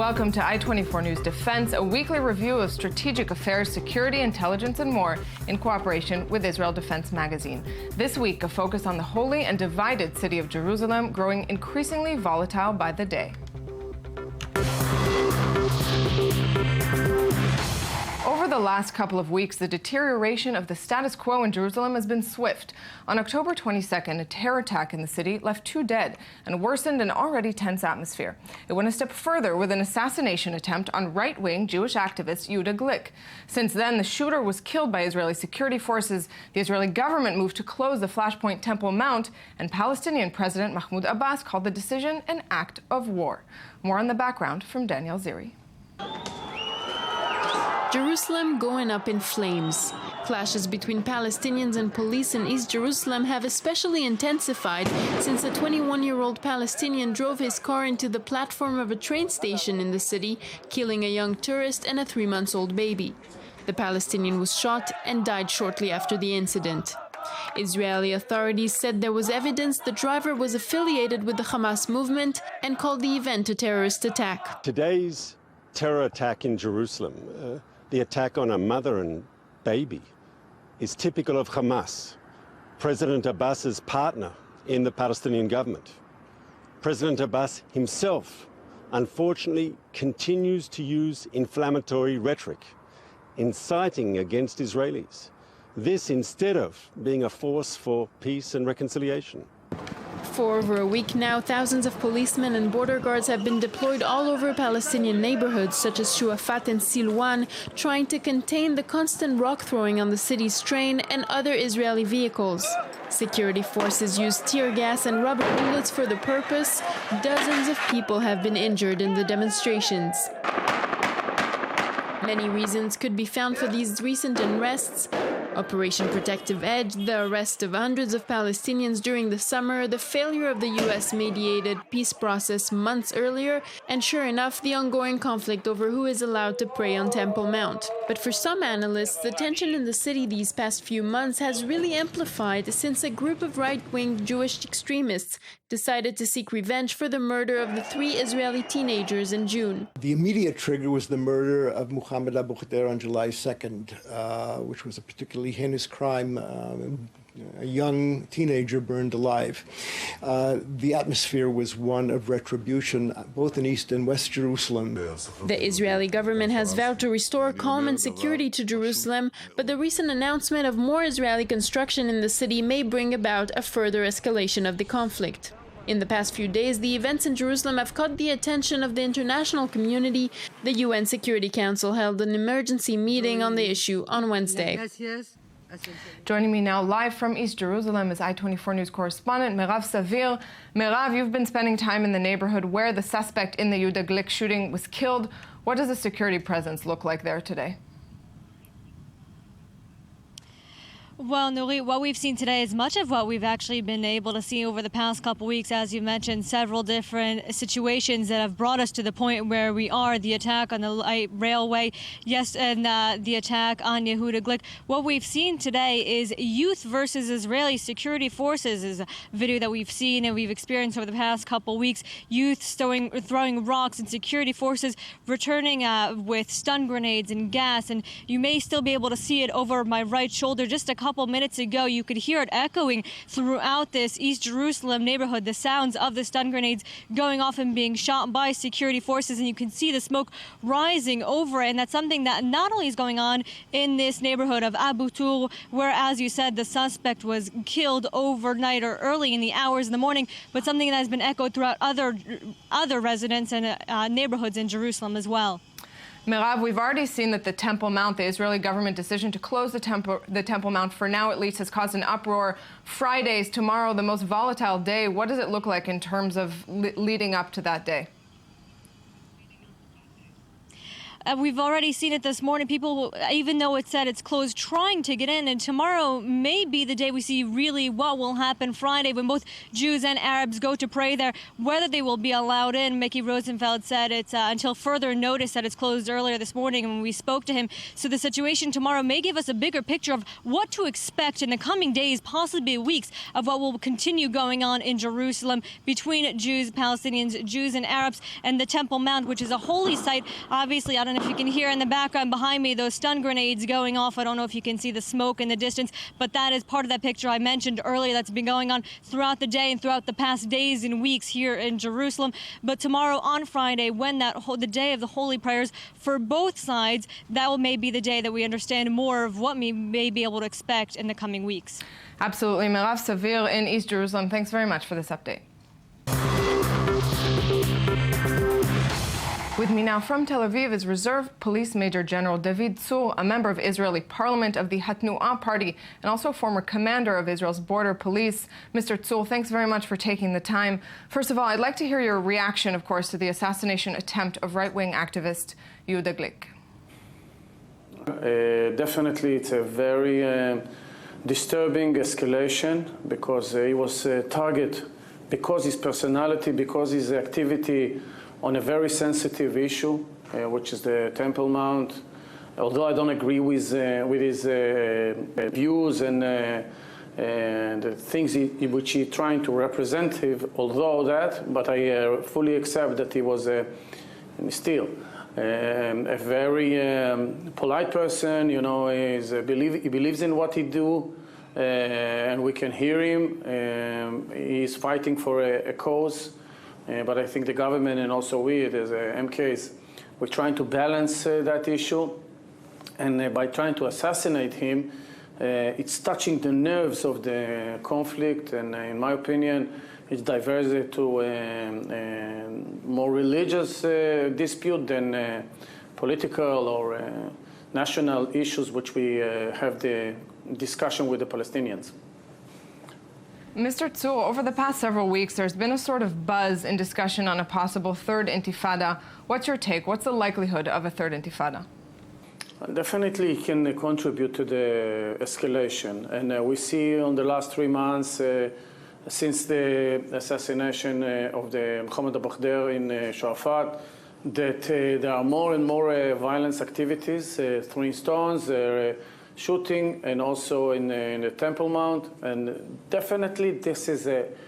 Welcome to I-24 News Defense, a weekly review of strategic affairs, security, intelligence, and more in cooperation with Israel Defense Magazine. This week, a focus on the holy and divided city of Jerusalem, growing increasingly volatile by the day. Over the last couple of weeks, the deterioration of the status quo in Jerusalem has been swift. On October 22nd, a terror attack in the city left 2 dead and worsened an already tense atmosphere. It went a step further with an assassination attempt on right-wing Jewish activist Yehuda Glick. Since then, the shooter was killed by Israeli security forces. The Israeli government moved to close the Flashpoint Temple Mount, and Palestinian President Mahmoud Abbas called the decision an act of war. More on the background from Daniel Ziri. Jerusalem going up in flames. Clashes between Palestinians and police in East Jerusalem have especially intensified since a 21-year-old Palestinian drove his car into the platform of a train station in the city, killing a young tourist and a 3-month-old baby. The Palestinian was shot and died shortly after the incident. Israeli authorities said there was evidence the driver was affiliated with the Hamas movement and called the event a terrorist attack. Today's terror attack in Jerusalem, the attack on a mother and baby, is typical of Hamas, President Abbas's partner in the Palestinian government. President Abbas himself, unfortunately, continues to use inflammatory rhetoric, inciting against Israelis. This instead of being a force for peace and reconciliation. For over a week now, thousands of policemen and border guards have been deployed all over Palestinian neighborhoods such as Shuafat and Silwan, trying to contain the constant rock throwing on the city's train and other Israeli vehicles. Security forces used tear gas and rubber bullets for the purpose. Dozens of people have been injured in the demonstrations. Many reasons could be found for these recent unrests. Operation Protective Edge, the arrest of hundreds of Palestinians during the summer, the failure of the U.S.-mediated peace process months earlier, and sure enough, the ongoing conflict over who is allowed to pray on Temple Mount. But for some analysts, the tension in the city these past few months has really amplified since a group of right-wing Jewish extremists decided to seek revenge for the murder of the 3 Israeli teenagers in June. The immediate trigger was the murder of Mohammed Abu Khader on July 2nd, which was a particularly heinous crime. A young teenager burned alive. The atmosphere was one of retribution, both in East and West Jerusalem. The Israeli government has vowed to restore calm and security to Jerusalem, but the recent announcement of more Israeli construction in the city may bring about a further escalation of the conflict. In the past few days, the events in Jerusalem have caught the attention of the international community. The UN Security Council held an emergency meeting on the issue on Wednesday. Joining me now live from East Jerusalem is I-24 News correspondent Merav Savir. Merav, you've been spending time in the neighborhood where the suspect in the Yehuda Glick shooting was killed. What does the security presence look like there today? Well, Nuri, what we've seen today is much of what we've actually been able to see over the past couple weeks. As you mentioned, several different situations that have brought us to the point where we are. The attack on the light railway, yes, and the attack on Yehuda Glick. What we've seen today is youth versus Israeli security forces is a video that we've seen and we've experienced over the past couple weeks. Youth throwing rocks and security forces returning with stun grenades and gas. And you may still be able to see it over my right shoulder. Just a couple minutes ago, you could hear it echoing throughout this East Jerusalem neighborhood, the sounds of the stun grenades going off and being shot by security forces, and you can see the smoke rising over it. And that's something that not only is going on in this neighborhood of Abu Tur, where, as you said, the suspect was killed overnight or early in the hours of the morning, but something that has been echoed throughout other residents and neighborhoods in Jerusalem as well. Merav, we've already seen that the Temple Mount, the Israeli government decision to close the Temple Mount for now at least, has caused an uproar. Friday's tomorrow, the most volatile day. What does it look like in terms of leading up to that day? we've already seen it this morning. People, even though it said it's closed, trying to get in. And tomorrow may be the day we see really what will happen Friday when both Jews and Arabs go to pray there. Whether they will be allowed in, Mickey Rosenfeld said it's until further notice that it's closed earlier this morning when we spoke to him. So the situation tomorrow may give us a bigger picture of what to expect in the coming days, possibly weeks, of what will continue going on in Jerusalem between Jews, Palestinians, Jews and Arabs, and the Temple Mount, which is a holy site. Obviously, I don't know if you can hear in the background behind me those stun grenades going off. I don't know if you can see the smoke in the distance, but that is part of that picture I mentioned earlier that's been going on throughout the day and throughout the past days and weeks here in Jerusalem. But tomorrow on Friday, when the day of the holy prayers for both sides, that will maybe be the day that we understand more of what we may be able to expect in the coming weeks. Absolutely. Merav Savir in East Jerusalem, thanks very much for this update. With me now from Tel Aviv is Reserve Police Major General David Tzur, a member of Israeli Parliament of the Hatnu'ah Party and also former commander of Israel's border police. Mr. Tzur, thanks very much for taking the time. First of all, I'd like to hear your reaction, of course, to the assassination attempt of right-wing activist Yehuda Glick. Definitely, it's a very disturbing escalation because he was a target because his personality, because his activity on a very sensitive issue, which is the Temple Mount. Although I don't agree with his views and the things which he's trying to represent, but I fully accept that he was still a very polite person. You know, he believes in what he do, and we can hear him. He's fighting for a cause. But I think the government and also we, as MKs, we're trying to balance that issue. And by trying to assassinate him, it's touching the nerves of the conflict. And in my opinion, it's diverted to a more religious dispute than political or national issues, which we have the discussion with the Palestinians. Mr. Tzur, over the past several weeks, there's been a sort of buzz in discussion on a possible third intifada. What's your take? What's the likelihood of a third intifada? Definitely it can contribute to the escalation. And we see on the last 3 months, since the assassination of the Mohammed Abu Khder in Sharafat, that there are more and more violence activities, throwing stones, shooting, and also in the Temple Mount. And definitely this is another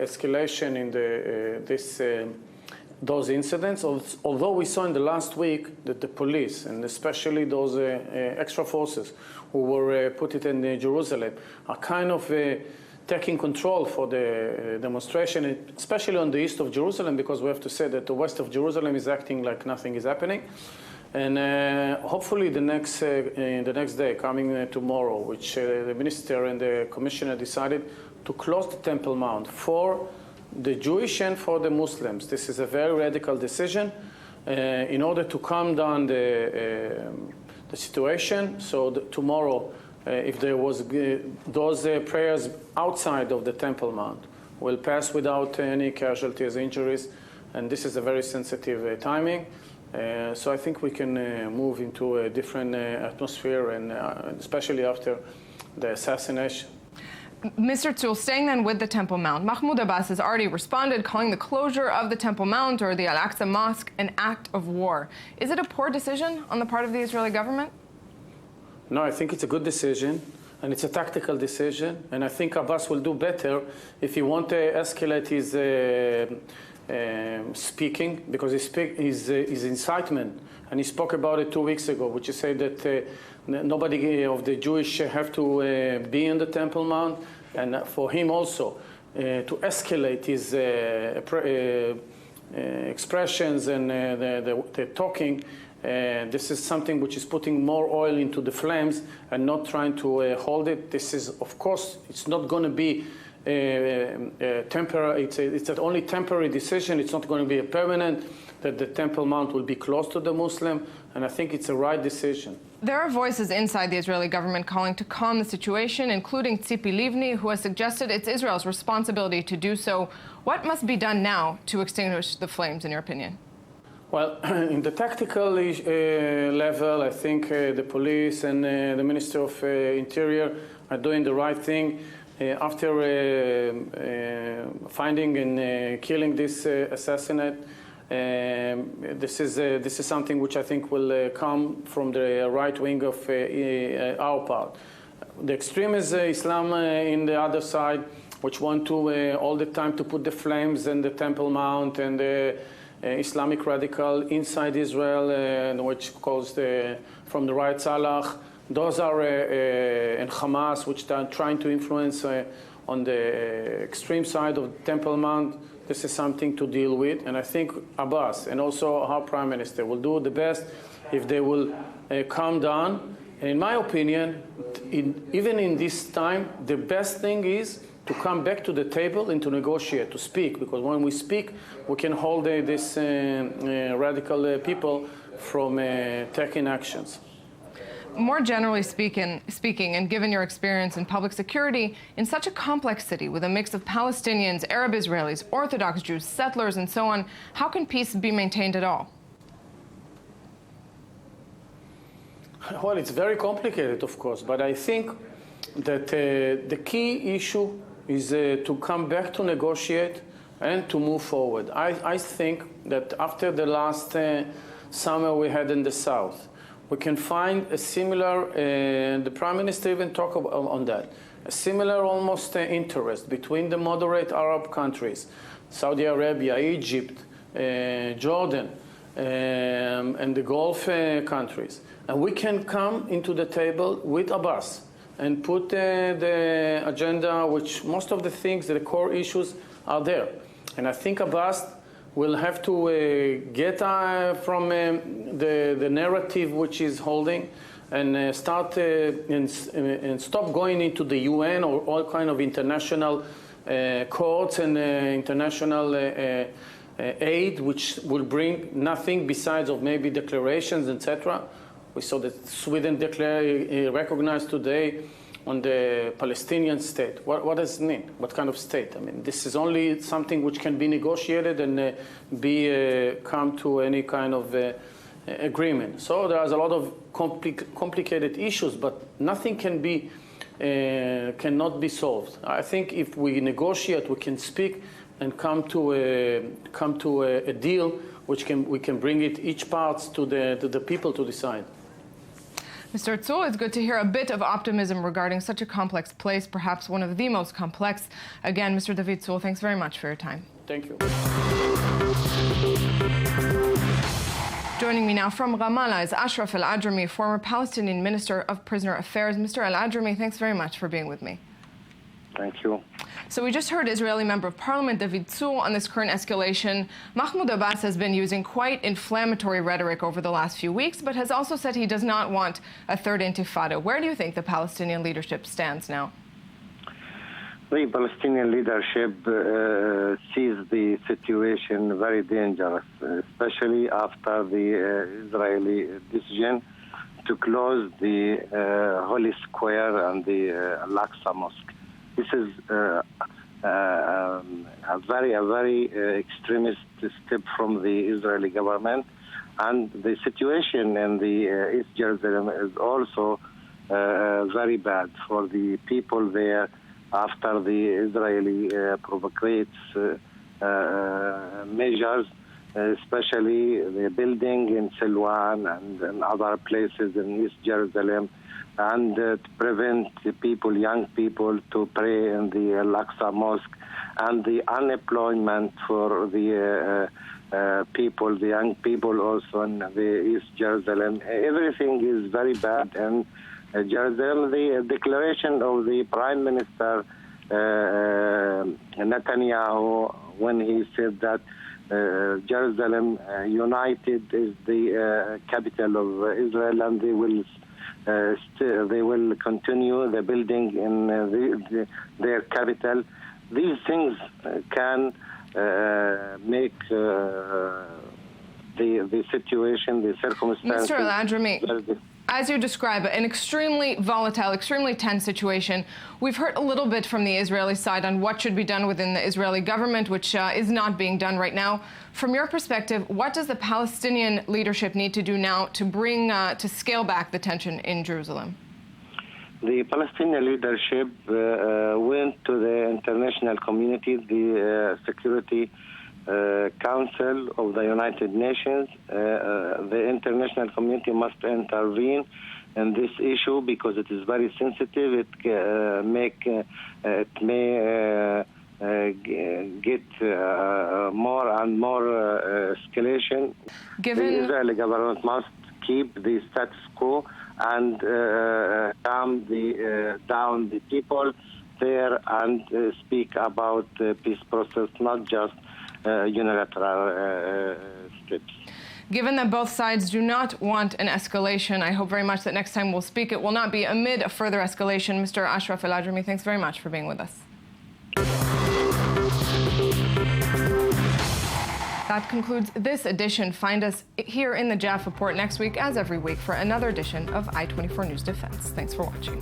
escalation in those incidents. Although we saw in the last week that the police, and especially those extra forces who were put in Jerusalem, are kind of taking control for the demonstration, especially on the east of Jerusalem, because we have to say that the west of Jerusalem is acting like nothing is happening. And hopefully the next day, coming tomorrow, which the minister and the commissioner decided to close the Temple Mount for the Jewish and for the Muslims. This is a very radical decision in order to calm down the situation. So tomorrow, if there was those prayers outside of the Temple Mount will pass without any casualties, injuries, and this is a very sensitive timing. So I think we can move into a different atmosphere, and especially after the assassination. Mr. Tzur, staying then with the Temple Mount, Mahmoud Abbas has already responded, calling the closure of the Temple Mount or the Al-Aqsa Mosque an act of war. Is it a poor decision on the part of the Israeli government? No, I think it's a good decision, and it's a tactical decision, and I think Abbas will do better if he wants to escalate his speaking, because his incitement, and he spoke about it 2 weeks ago, which is say that nobody of the Jewish have to be in the Temple Mount, and for him also to escalate his expressions and the talking. This is something which is putting more oil into the flames and not trying to hold it. This is, of course, it's not going to be temporary. It's an only temporary decision. It's not going to be a permanent, that the Temple Mount will be closed to the Muslim, and I think it's a right decision. There are voices inside the Israeli government calling to calm the situation, including Tzipi Livni, who has suggested it's Israel's responsibility to do so. What must be done now to extinguish the flames, in your opinion? Well, in the tactical level, I think the police and the Minister of Interior are doing the right thing. After finding and killing this assassinate, this is something which I think will come from the right wing of our part. The extremist Islam in the other side, which want to all the time to put the flames in the Temple Mount and the Islamic radical inside Israel, which calls from the right Salah. Those are and Hamas, which are trying to influence on the extreme side of the Temple Mount. This is something to deal with, and I think Abbas and also our Prime Minister will do the best if they will calm down. And in my opinion, even in this time, the best thing is to come back to the table and to negotiate, to speak, because when we speak, we can hold these radical people from taking actions. More generally speaking, and given your experience in public security in such a complex city with a mix of Palestinians, Arab Israelis, Orthodox Jews, settlers, and so on, how can peace be maintained at all? Well, it's very complicated, of course, but I think that the key issue is to come back to negotiate and to move forward. I think that after the last summer we had in the south, we can find a similar, the Prime Minister even talked on that, a similar almost interest between the moderate Arab countries, Saudi Arabia, Egypt, Jordan, and the Gulf countries. And we can come into the table with Abbas and put the agenda, which most of the things, the core issues are there. And I think Abbas will have to get from the narrative which is holding and start and stop going into the UN or all kind of international courts and international aid, which will bring nothing besides of maybe declarations, etc. We saw that Sweden recognized today on the Palestinian state. What does it mean? What kind of state? I mean, this is only something which can be negotiated and come to any kind of agreement. So there's a lot of complicated issues, but nothing cannot be solved. I think if we negotiate, we can speak and come to a deal which we can bring it each parts to the people to decide. Mr. Tzul, it's good to hear a bit of optimism regarding such a complex place, perhaps one of the most complex. Again, Mr. David Tzul, thanks very much for your time. Thank you. Joining me now from Ramallah is Ashraf al-Ajrami, former Palestinian Minister of Prisoner Affairs. Mr. al-Ajrami, thanks very much for being with me. Thank you. So we just heard Israeli Member of Parliament David Tzul on this current escalation. Mahmoud Abbas has been using quite inflammatory rhetoric over the last few weeks, but has also said he does not want a third intifada. Where do you think the Palestinian leadership stands now? The Palestinian leadership sees the situation very dangerous, especially after the Israeli decision to close the Holy Square and the Al-Aqsa Mosque. This is a very extremist step from the Israeli government, and the situation in the East Jerusalem is also very bad for the people there after the Israeli provocates measures, especially the building in Silwan and other places in East Jerusalem, and to prevent the people, young people, to pray in the Al-Aqsa Mosque, and the unemployment for the people, the young people also in the East Jerusalem. Everything is very bad. And Jerusalem, the declaration of the Prime Minister Netanyahu, when he said that Jerusalem United is the capital of Israel, and they will continue the building in their capital. These things can make the situation, the circumstances. Mr. al-Ajrami, As you describe, an extremely volatile, extremely tense situation. We've heard a little bit from the Israeli side on what should be done within the Israeli government, which is not being done right now. From your perspective, what does the Palestinian leadership need to do now to bring, to scale back the tension in Jerusalem? The Palestinian leadership went to the international community, the Security Council of the United Nations. The international community must intervene in this issue because it is very sensitive. It may get more and more escalation. The Israeli government must keep the status quo and calm down the people there and speak about the peace process, not just unilateral steps. Given that both sides do not want an escalation, I hope very much that next time we'll speak, it will not be amid a further escalation. Mr. Ashraf El-Ajrami, thanks very much for being with us. That concludes this edition. Find us here in the Jaffa Port next week, as every week, for another edition of I-24 News Defense. Thanks for watching.